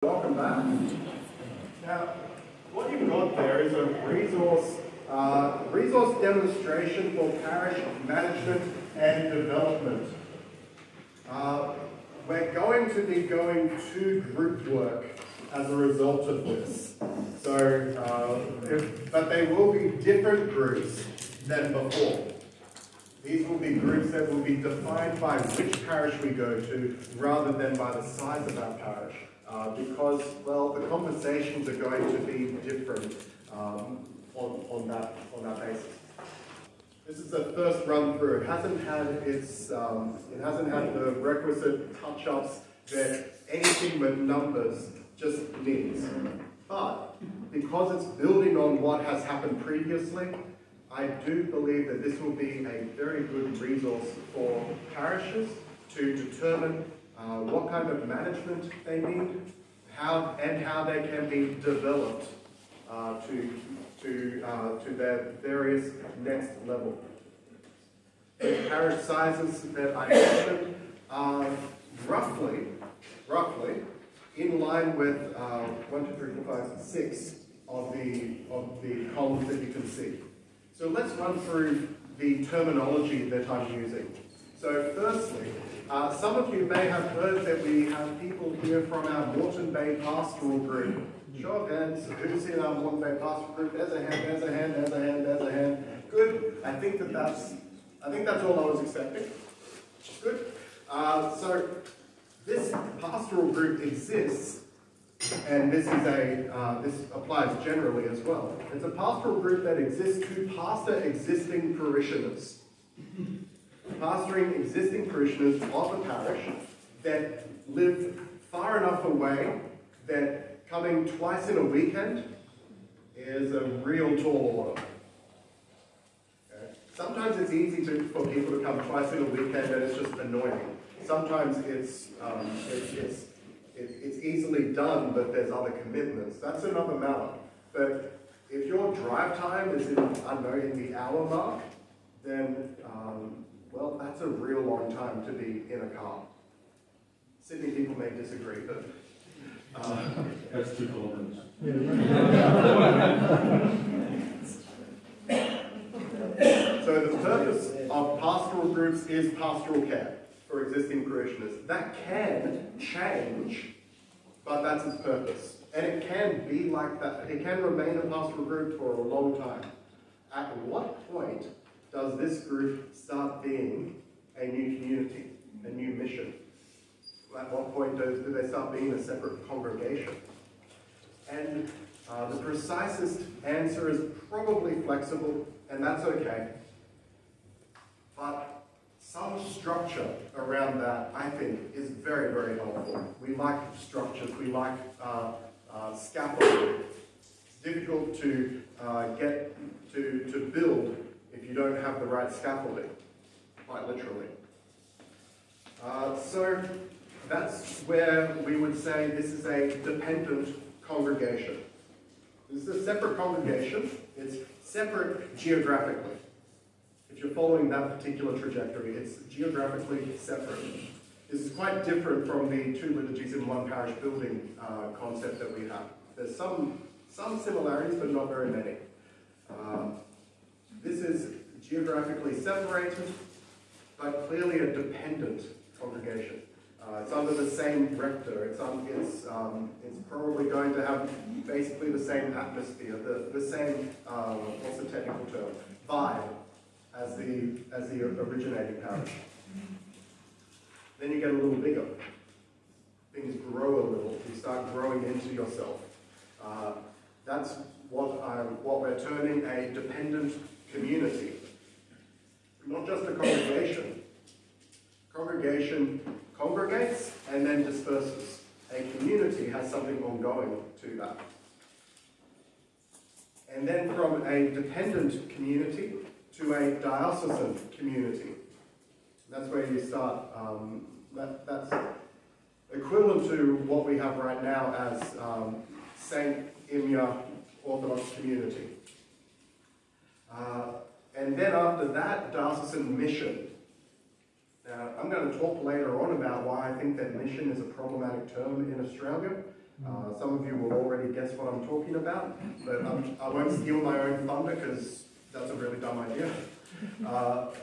Welcome back. Now, what you've got there is a resource demonstration for parish management and development. We're going to be going to group work as a result of this. But they will be different groups than before. These will be groups that will be defined by which parish we go to rather than by the size of our parish. Because, well, the conversations are going to be different on that basis. This is the first run through. It hasn't had the requisite touch-ups that anything with numbers just needs. But because it's building on what has happened previously, I do believe that this will be a very good resource for parishes to determine what kind of management they need, how they can be developed to their various next level. The parish sizes that I mentioned are roughly in line with 1, 2, 3, 4, 5, 6 of the columns that you can see. So let's run through the terminology that I'm using. So firstly, some of you may have heard that we have people here from our Moreton Bay Pastoral Group. Show of hands, who's in our Moreton Bay Pastoral Group? There's a hand, there's a hand, there's a hand, there's a hand. Good. I think that's all I was expecting. Good. So this pastoral group exists, and this applies generally as well. It's a pastoral group that exists to pastor existing parishioners. Pastoring existing parishioners of a parish that live far enough away that coming twice in a weekend is a real tall order. Okay. Sometimes it's easy for people to come twice in a weekend and it's just annoying. Sometimes it's easily done, but there's other commitments. That's another matter. But if your drive time is in the hour mark, then well, that's a real long time to be in a car. Sydney people may disagree, but that's 2 kilometers. So the purpose of pastoral groups is pastoral care for existing parishioners. That can change, but that's its purpose. And it can be like that. It can remain a pastoral group for a long time. At what point does this group start being a new community, a new mission? At what point do they start being a separate congregation? And the precisest answer is probably flexible, and that's okay. But some structure around that, I think, is very, very helpful. We like structures, we like scaffolding. It's difficult to get to build if you don't have the right scaffolding, quite literally. So that's where we would say this is a dependent congregation. This is a separate congregation. It's separate geographically. If you're following that particular trajectory, it's geographically separate. This is quite different from the 2 liturgies in 1 parish building concept that we have. There's some similarities, but not very many. This is geographically separated, but clearly a dependent congregation. It's under the same rector. It's probably going to have basically the same atmosphere, the same what's the technical term, vibe as the originating parish. Then you get a little bigger. Things grow a little. You start growing into yourself. That's what we're terming a dependent community. Not just a congregation. Congregation congregates and then disperses. A community has something ongoing to that. And then from a dependent community to a diocesan community. That's where you start. That's equivalent to what we have right now as St. Imya Orthodox community. And then after that, diocesan mission. Now, I'm going to talk later on about why I think that mission is a problematic term in Australia, Some of you will already guess what I'm talking about, but I won't steal my own thunder because that's a really dumb idea. But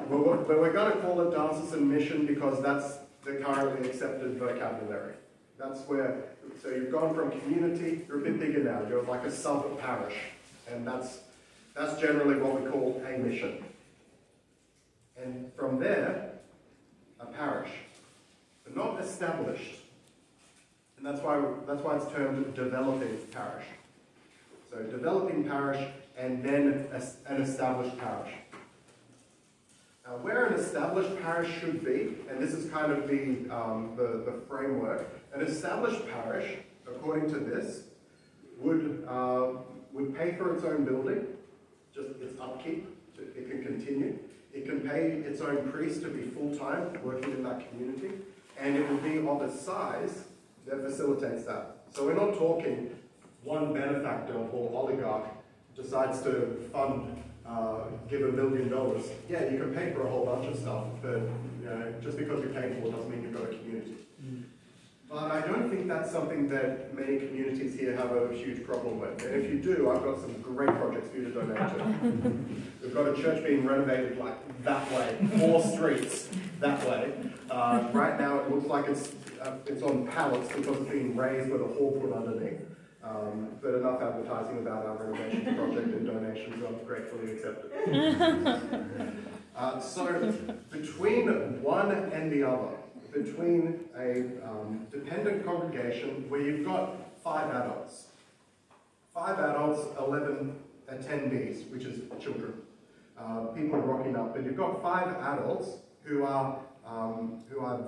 we're going to call it diocese and mission because that's the currently accepted vocabulary. That's where, so you've gone from community, you're a bit bigger now, you're like a sub-parish, and that's generally what we call a mission. And from there, a parish, but not established. And that's why it's termed developing parish. So developing parish and then an established parish. Now, where an established parish should be, and this is kind of the framework, an established parish, according to this, would pay for its own building, just its upkeep, so it can continue. It can pay its own priest to be full-time, working in that community, and it will be of a size that facilitates that. So we're not talking one benefactor or oligarch decides to fund, give $1 million. Yeah, you can pay for a whole bunch of stuff, but just because you pay for it doesn't mean you've got a community. But I don't think that's something that many communities here have a huge problem with. And if you do, I've got some great projects for you to donate to. We've got a church being renovated like that way, 4 streets that way. Right now it looks like it's on pallets because it's being raised with a hall put underneath. But enough advertising about our renovations project and donations are gratefully accepted. So between one and the other, between a dependent congregation where you've got 5 adults, 11 attendees, which is children, people rocking up, but you've got 5 adults who are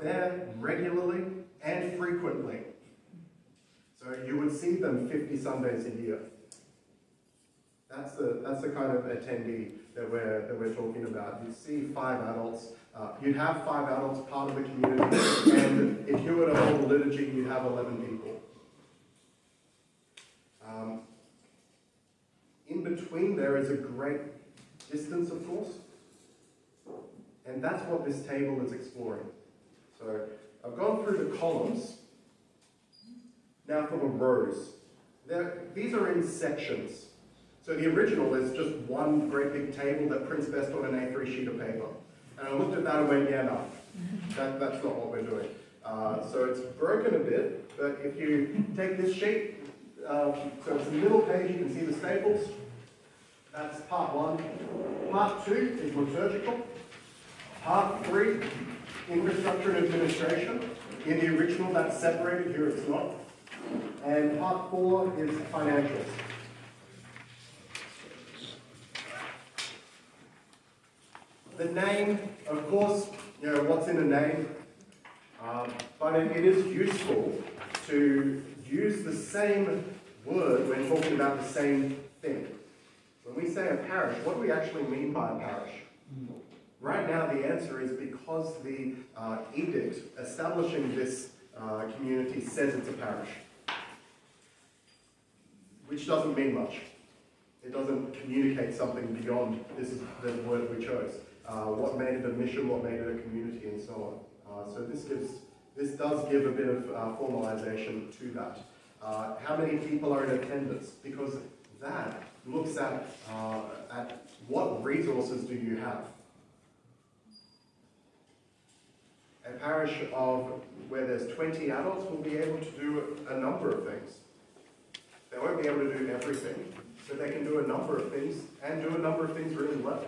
there regularly and frequently. So you would see them 50 Sundays a year. That's the kind of attendee that we're talking about. You see 5 adults. You'd have 5 adults part of the community, and if you were to hold a liturgy, you'd have 11 people. In between, there is a great distance, of course, and that's what this table is exploring. So I've gone through the columns. Now for the rows. These are in sections. So the original is just one great big table that prints best on an A3 sheet of paper. And I looked at that and went, yeah, no, that's not what we're doing. So it's broken a bit, but if you take this sheet, so it's the middle page, you can see the staples. That's part 1. Part 2 is liturgical. Part 3, infrastructure and administration. In the original, that's separated, here it's not. And part 4 is financials. The name, of course, what's in a name, but it is useful to use the same word when talking about the same thing. When we say a parish, what do we actually mean by a parish? Right now the answer is because the edict establishing this community says it's a parish. Which doesn't mean much. It doesn't communicate something beyond this is the word we chose. What made it a mission, what made it a community, and so on. So this does give a bit of formalization to that. How many people are in attendance? Because that looks at what resources do you have. A parish where there's 20 adults will be able to do a number of things. They won't be able to do everything, but they can do a number of things, and do a number of things really well.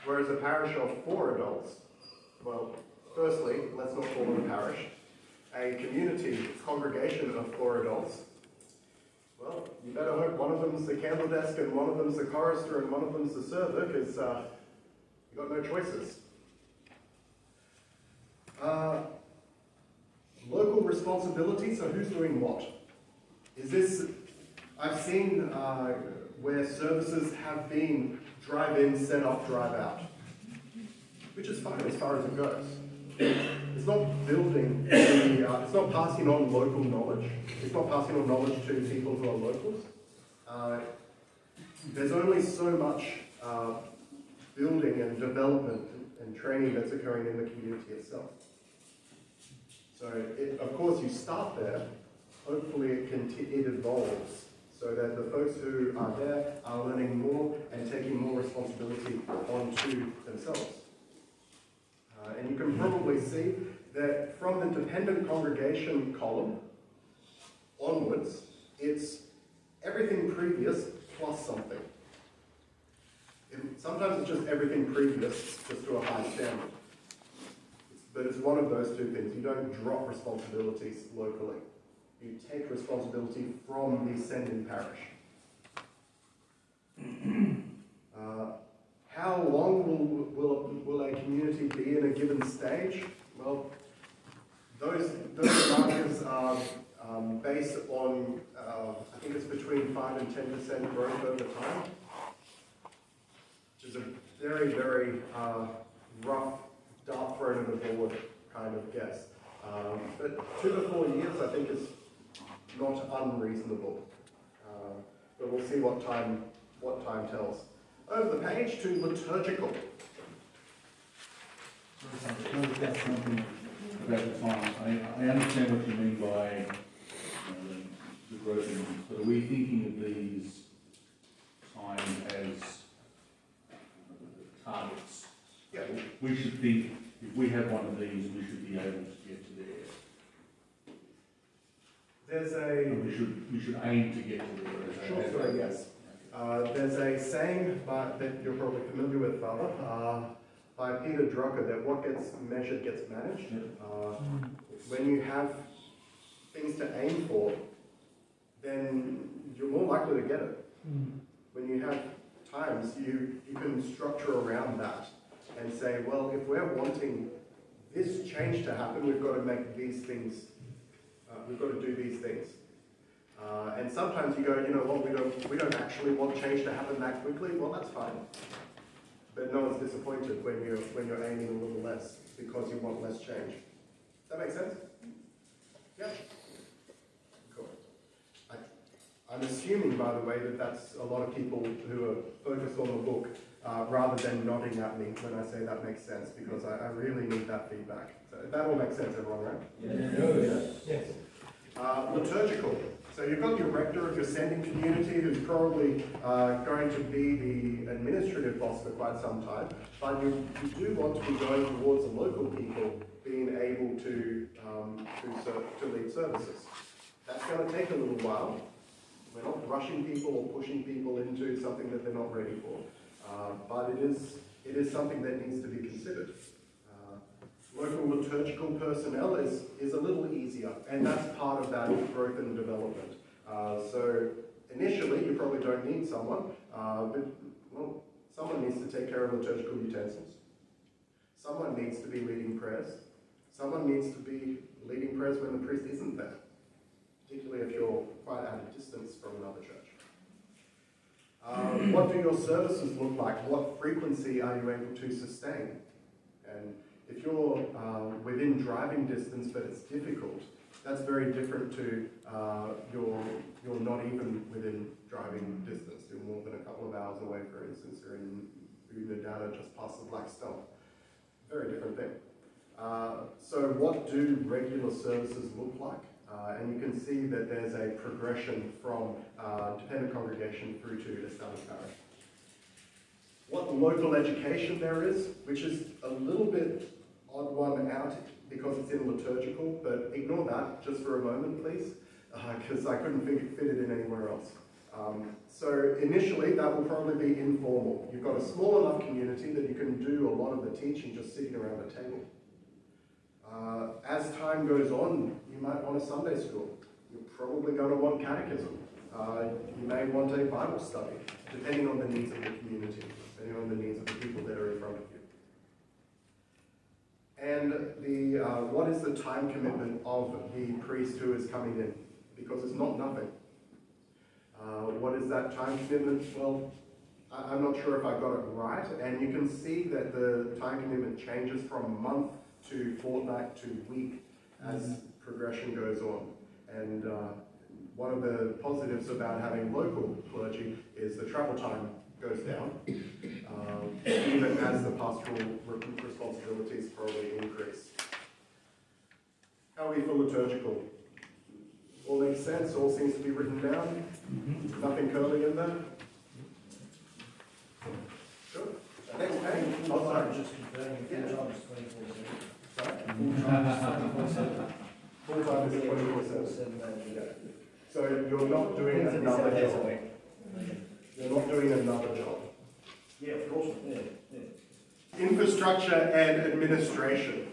Whereas a parish of 4 adults, well, firstly, let's not call them a parish. A community congregation of 4 adults, well, you better hope one of them's the candle desk, and one of them's the chorister, and one of them's the server, because you've got no choices. Local responsibility, so who's doing what? Is this, I've seen where services have been drive in, set up, drive out, which is fine as far as it goes. It's not building, it's not passing on local knowledge. It's not passing on knowledge to people who are locals. There's only so much building and development and training that's occurring in the community itself. So, of course, you start there, hopefully it evolves so that the folks who are there are learning more and taking more responsibility onto themselves. And you can probably see that from the dependent congregation column onwards, it's everything previous plus something. Sometimes it's just everything previous, just to a high standard. But it's one of those two things. You don't drop responsibilities locally. You take responsibility from the sending parish. How long will a community be in a given stage? Well, those markers are based on, I think it's between 5 and 10% growth over time, which is a very, very rough, dart thrown in the board kind of guess. But 2 to 4 years, I think, is not unreasonable. But we'll see what time tells. Over the page to liturgical. That's something about the time. I understand what you mean by the growth in, but are we thinking of these times as targets? Yeah. We should think, if we have one of these, we should be able to get to there. We should aim to get to there. Sure, sorry, yes. There's a saying that you're probably familiar with, Father, by Peter Drucker, that what gets measured gets managed. When you have things to aim for, then you're more likely to get it. When you have times, you can structure around that and say, well, if we're wanting this change to happen, we've got to make these things, we've got to do these things. And sometimes you go, you know what, we don't actually want change to happen that quickly. Well, that's fine. But no one's disappointed when you're aiming a little less because you want less change. Does that make sense? Yeah. Cool. I'm assuming, by the way, that that's a lot of people who are focused on the book rather than nodding at me when I say that makes sense, because I really need that feedback. So that all makes sense, everyone, right? Yes. Liturgical. So you've got your rector of your sending community, who's probably going to be the administrative boss for quite some time, but you do want to be going towards the local people being able to lead services. That's going to take a little while. We're not rushing people or pushing people into something that they're not ready for, but it is something that needs to be considered. Local liturgical personnel is a little easier, and that's part of that growth and development. So initially, you probably don't need someone, but well, someone needs to take care of liturgical utensils. Someone needs to be leading prayers. Someone needs to be leading prayers when the priest isn't there, particularly if you're quite at a distance from another church. What do your services look like? What frequency are you able to sustain? And if you're within driving distance but it's difficult, that's very different to you're not even within driving distance. You're more than a couple of hours away, for instance. You're in Woolloongabba, just past the Black Stone. Very different thing. So what do regular services look like? And you can see that there's a progression from dependent congregation through to established parish. What local education there is, which is a little bit odd one out because it's in liturgical, but ignore that just for a moment, please, because I couldn't fit it in anywhere else. So initially, that will probably be informal. You've got a small enough community that you can do a lot of the teaching just sitting around a table. As time goes on, you might want a Sunday school. You're probably going to want catechism. You may want a Bible study, depending on the needs of the community, depending on the needs of the people that are in front of you. And what is the time commitment of the priest who is coming in? Because it's not nothing. What is that time commitment? Well, I'm not sure if I got it right, and you can see that the time commitment changes from month to fortnight to week as progression goes on. And one of the positives about having local clergy is the travel time goes down, even as the pastoral responsibilities probably increase. How are we for liturgical? All makes sense, all seems to be written down. Nothing curly in there. Sure. Next page. Oh, sorry. Just confirming, full-time is 24/7. Sorry? Full-time is 24/7. Full-time is 24/7. So you're not doing another job. You're not doing another job. Yeah, of course, yeah. Infrastructure and administration.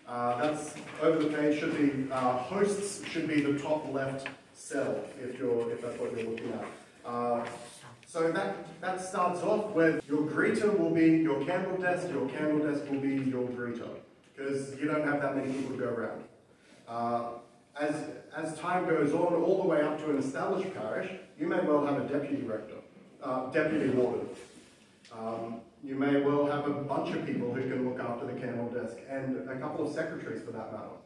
That's over the page. Should be hosts should be the top left cell if that's what you're looking at. So that starts off with your greeter will be your candle desk. Your candle desk will be your greeter because you don't have that many people to go around. As time goes on, all the way up to an established parish, you may well have a deputy rector, deputy warden. You may well have a bunch of people who can look after the candle desk and a couple of secretaries for that matter.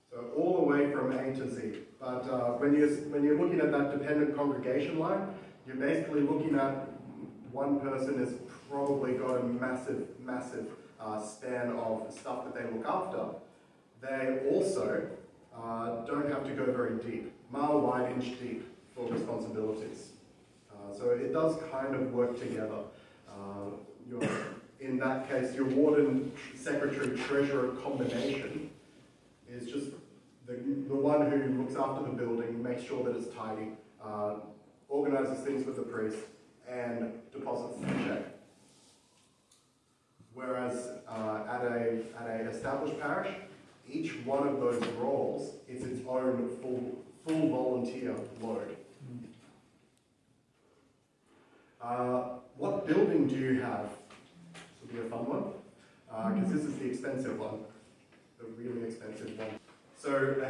So all the way from A to Z. But when you're looking at that dependent congregation line, you're basically looking at one person has probably got a massive span of stuff that they look after. They also don't have to go very deep, mile wide, inch deep for responsibilities. So it does kind of work together. In that case, your warden, secretary, treasurer combination is just the one who looks after the building, makes sure that it's tidy, organizes things with the priest, and deposits the check. Whereas at a established parish, each one of those roles is its own full volunteer load. What building do you have? This will be a fun one, because this is the expensive one, the really expensive one. So,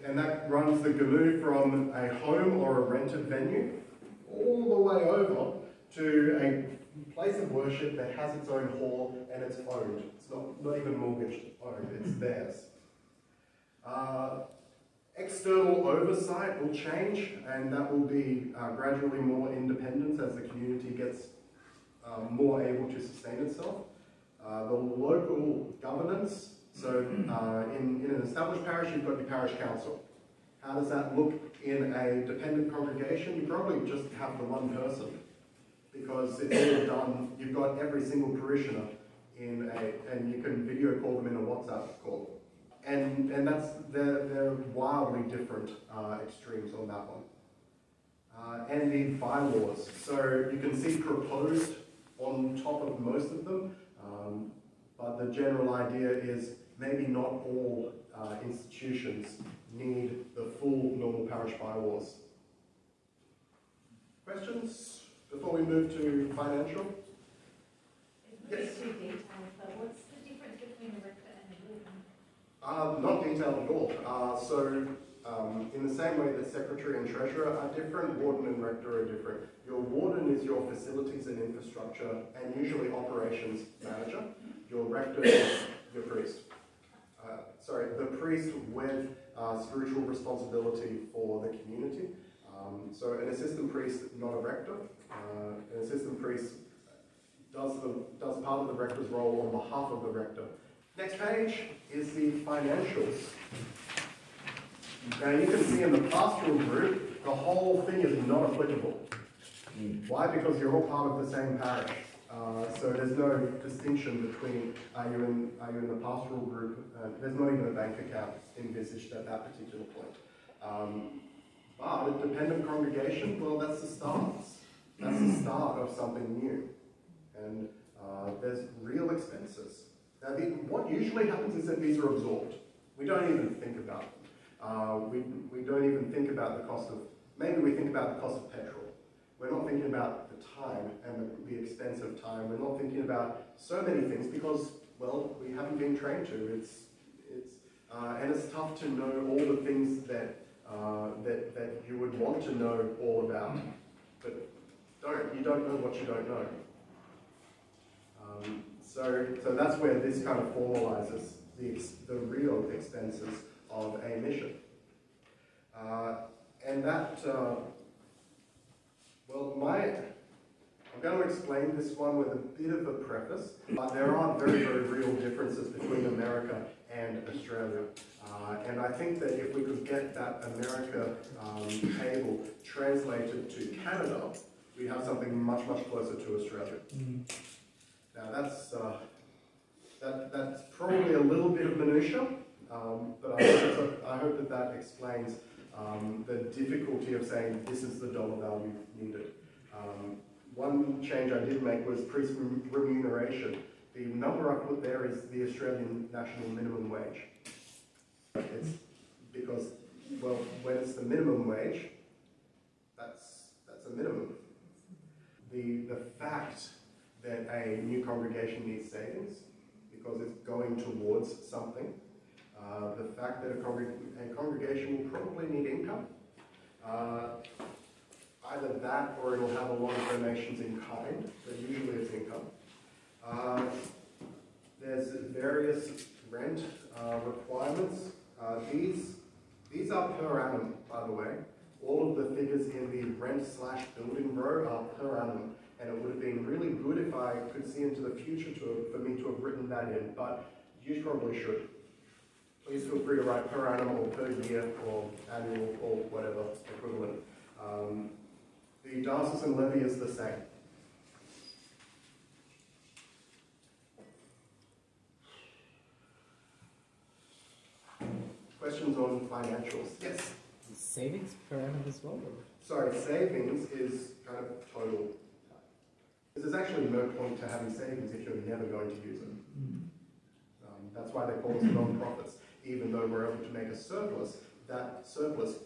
and that runs the GNU from a home or a rented venue all the way over to a place of worship that has its own hall and it's owned. It's not even mortgaged, owned, it's theirs. External oversight will change, and that will be gradually more independence as the community gets more able to sustain itself. The local governance, so in an established parish, you've got your parish council. How does that look in a dependent congregation? You probably just have the one person, because it's all done, you've got every single parishioner and you can video call them in a WhatsApp call. And they're wildly different extremes on that one. And the bylaws. So you can see proposed on top of most of them, but the general idea is maybe not all institutions need the full normal parish bylaws. Questions before we move to financial? Yes? It's too detailed, but what's the difference between a rector and a warden? Not detailed at all. In the same way that secretary and treasurer are different, warden and rector are different. Your warden is your facilities and infrastructure and usually operations manager. Your rector is your priest. The priest with spiritual responsibility for the community. So an assistant priest, not a rector. An assistant priest does part of the rector's role on behalf of the rector. Next page is the financials. Now you can see in the pastoral group, the whole thing is not applicable. Why? Because you're all part of the same parish. So there's no distinction between are you in the pastoral group. There's not even a bank account envisaged at that particular point. But a dependent congregation, well, that's the start. That's the start of something new. And there's real expenses. Now, what usually happens is that these are absorbed. We don't even think about them. We don't even think about the cost of, maybe we think about the cost of petrol. We're not thinking about the time and the expense of time. We're not thinking about so many things because, well, we haven't been trained to. And it's tough to know all the things that you would want to know all about, but you don't know what you don't know. So that's where this kind of formalizes the real expenses of a mission. And that, well, I'm going to explain this one with a bit of a preface, but there are very, very real differences between America and Australia. And I think that if we could get that America table translated to Canada, we'd have something much, much closer to Australia. Now that's probably a little bit of minutiae, but I hope that that explains the difficulty of saying this is the dollar value needed. One change I did make was priest remuneration. The number I put there is the Australian national minimum wage. It's because, well, when it's the minimum wage, that's a minimum. The fact that a new congregation needs savings because it's going towards something, the fact that a congregation will probably need income, either that or it'll have a lot of donations in kind, but usually it's income. There's various rent requirements. These are per annum, by the way. All of the figures in the rent/building row are per annum, and it would have been really good if I could see into the future for me to have written that in, but you probably should. Please feel free to write per annum or per year or annual or whatever equivalent. The diocesan levy is the same. Questions on financials? Yes? Savings per annum as well? Or? Sorry, savings is kind of total. There's actually no point to having savings if you're never going to use it. That's why they call us non-profits. Even though we're able to make a surplus, that surplus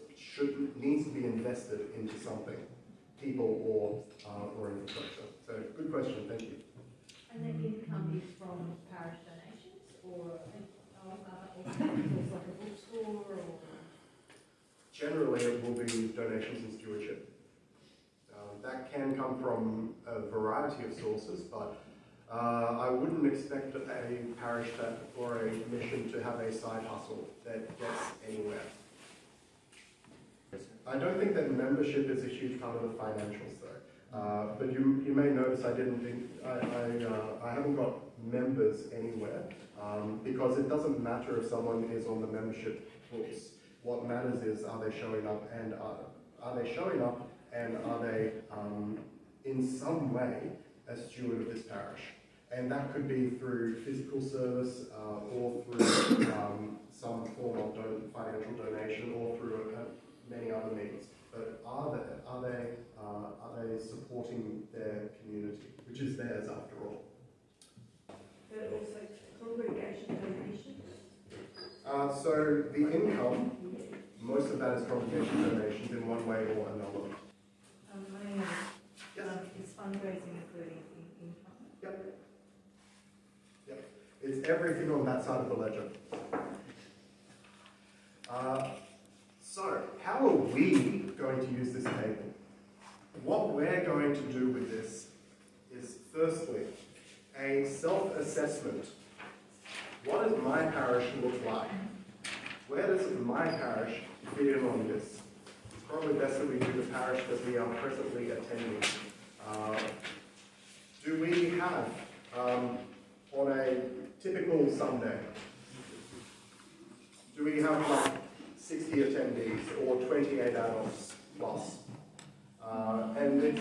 needs to be invested into something, people or infrastructure. So, good question, thank you. And the income is from parish donations or like a bookstore or? Generally, it will be donations and stewardship. That can come from a variety of sources, but I wouldn't expect a parish or a mission to have a side hustle that gets anywhere. I don't think that membership is a huge part of the financials, though. But you may notice I haven't got members anywhere because it doesn't matter if someone is on the membership books. What matters is, are they showing up, and are they in some way a steward of this parish? And that could be through physical service or through some form of financial donation or through many other means. But are they supporting their community, which is theirs after all? But also congregation donations? So the income, most of that is congregation donations in one way or another. Is fundraising including income? Yep. It's everything on that side of the ledger. So, how are we going to use this table? What we're going to do with this is, firstly, a self-assessment. What does my parish look like? Where does my parish fit in on this? It's probably best that we do the parish that we are presently attending. Do we have, on a typical Sunday, do we have like 60 attendees or 28 adults plus? And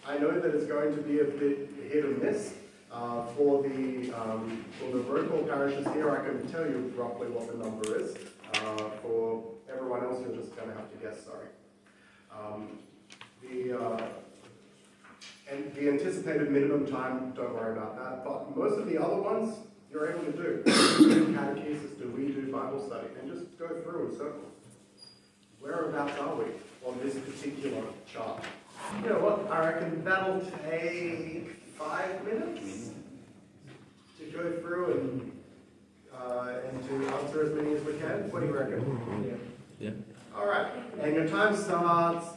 I know that it's going to be a bit hit and miss. For the local parishes here, I can tell you roughly what the number is. For everyone else, you're just going to have to guess, sorry. And the anticipated minimum time, don't worry about that, but most of the other ones, you're able to do. Do we do catechesis, do we do Bible study? And just go through and circle. Whereabouts are we on this particular chart? You know what, I reckon that'll take 5 minutes to go through and to answer as many as we can. What do you reckon? Yeah. All right, and your time starts